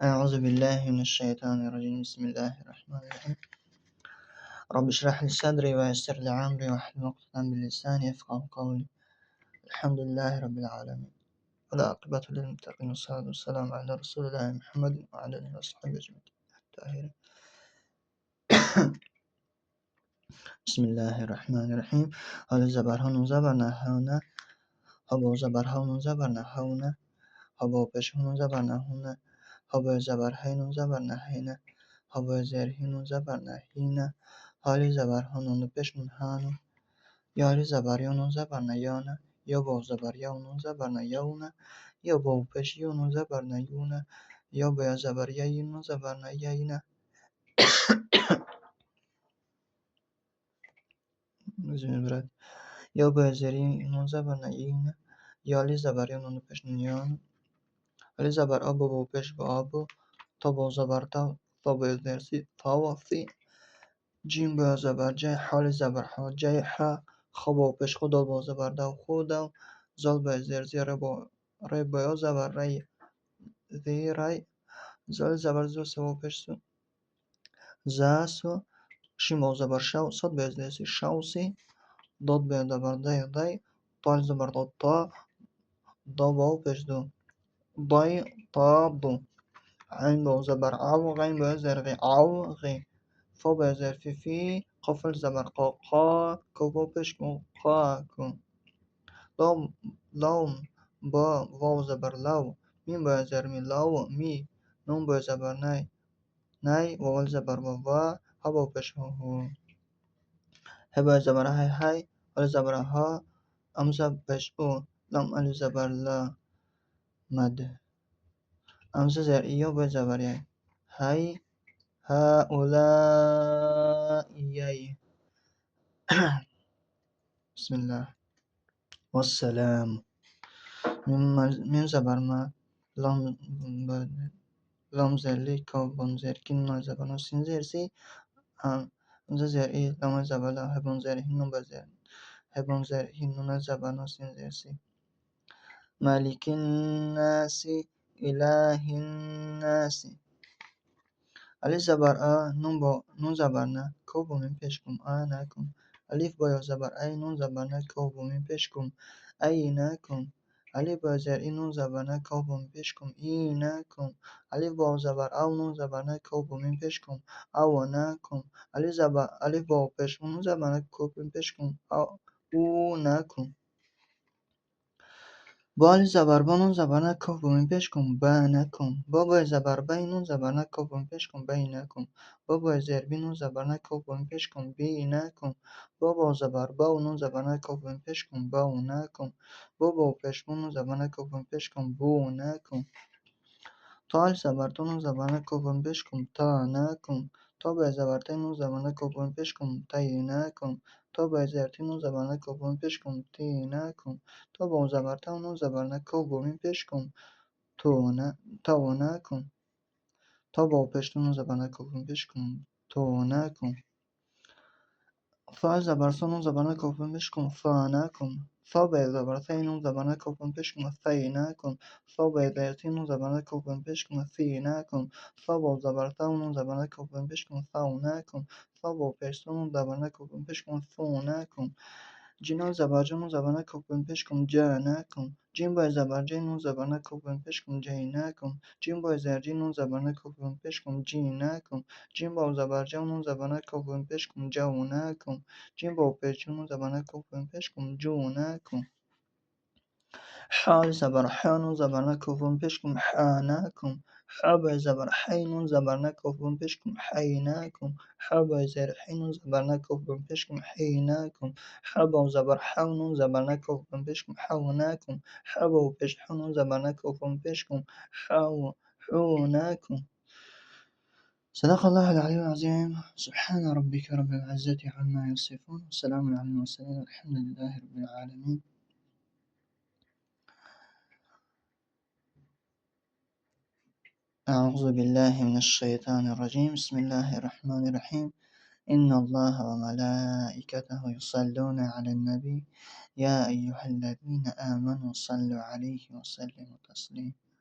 أعوذ بالله من الشيطان الرجيم بسم الله الرحمن الرحيم رب اشرح لي صدري ويسر لي أمري واحلل عقدة من لساني يفقهوا قولي الحمد لله رب العالمين والعاقبة للمتقين والصلاة والسلام على رسول الله محمد وعلى آله وصحبه أجمعين الطاهرين بسم الله الرحمن الرحيم حال زبر هنون زبر نهونه هبا زبر هنون زبر نهونه هبا پیش هنون زبر نهونه هبا زبر هینون زبر نهینه هبا زر هینون زبر نهینه حالی زبر هنون پیش نون هانو یاری زبر یونون زبر نیانه یا با زبر یونون زبر نیونه یا با پیش یونون زبر نیونه یا با زبر یینون زبر نیینه برد یا با زری یونون زبر نیینه یالی زبر یونون پیش نیانه حالی زبر آبو با پیش با آبو تا با زبر تا با درسی تا و فی جیم با زبر جای حال زبر ها جای ها خب پیش خدا با زبر دو خود زال با زرزی ری با زبر ری ذی ری زال زبر زو سو پیش سو زا سو شیم با زبر شو صد با زرزی شوسی داد با زبر دی دی تال زبر داد تا دا با پیش دو دای تا دو عین با زبر عو غین با زرغی عو غی فا با زرفی فی قفل زبر قا قا کو با پیش کو قا کو لام لام با واو زبر لو میم با زر می لو می نون با زبر نی نی واو زبر و ها با پیش هو ه با زبر های های ال زبر ها امزه پیش او لام ال زبر لا مد امزه زر یا با زبر یی های هؤلاء یی بسم الله والسلام میم زبر ما لام لام زرلی کابون زرکین نون زبر سین زرسی همزه زر ای لام زبر لا هبون زر هینون بزر هبون زر هینون زبر سین زرسی مالک الناس اله الناس الف زبر آ نون زبر نه کوبو میم پیش کم آ نکن الف با زبر ای نون زبر نه کوبو میم پیش کم ای نکن الف با زر ای نون زبر نه کوبو میم پیش کم ای نکن الف با زبر او نون زبر نه کوبو میم پیش کم او نکن الف با پیش نون زبر نه کوبو میم پیش کم او نکن با الف زبر با نون زبر نه کوبو میم پیش کم با نکن با زبر بی نون زبر نه کوبو میم پیش کم بی نکن با زر بی نون زبر نه کوبو میم پیش کم بی نکن با زبر با نون زبر نه کوبو میم پیش کم با نکن با پیش نون زبر نه کوبو میم پیش کم بو نکن تا الف زبر تا نون زبر نه کوبو میم پیش کم تا نکن تا با زبر تی نون زبر نه کوبو میم پیش کم تی نکن تا با زر تی نون زبر نه کوبو میم پیش کم تی نکن تا با زبر تا نون زبر نه کوبو میم پیش کم تو نکن تا با پیش نون زبر نه کوبو میم پیش کم تو نکن فا زبر سا نون زبر نه کوبو میم پیش کم فا نکن فا با زبر ثی نون زبر نه کوبو میم پیش کم ثی نکن فا با زر تی نون زبر نه کوبو میم پیش کم ثی نکن فا با زبر ثا نون زبر نه کوبو میم پیش کم ثو نکن فا با پیش نون زبر نه کوبو میم پیش کم ثو نکن جینا زبر جا نون زبر نه کوبو میم پیش کم جا نکن جیم با زبر جی نون زبر نه کوبو میم پیش کم جی نکن جیم با زر جی نون زبر نه کوبو میم پیش کم جی نکن جیم با زبر جو نون زبر نه کوبو میم پیش کم جو نکن جیم با پیش نون زبر نه کوبو میم پیش کم جو نکن حال زبر ح نون زبر نه کوبو میم پیش کم ح نکن ح با زبر حی نون زبر نه کوبو میم پیش کم حی نکن ح با زر حی نون زبر نه کوبو میم پیش کم حی نکن ح با زبر ح نون زبر نه کوبو میم پیش کم حو نکن ح با پیش ح نون زبر نه کوبو میم پیش کم حو نکن صدق الله العلي العظيم سبحان ربك رب العزة عما يصفون وسلام على المرسلين الحمد لله رب العالمين أعوذ بالله من الشيطان الرجيم بسم الله الرحمن الرحيم إن الله وملائكته يصلون على النبي يا أيها الذين آمنوا صلوا عليه وسلموا تسليما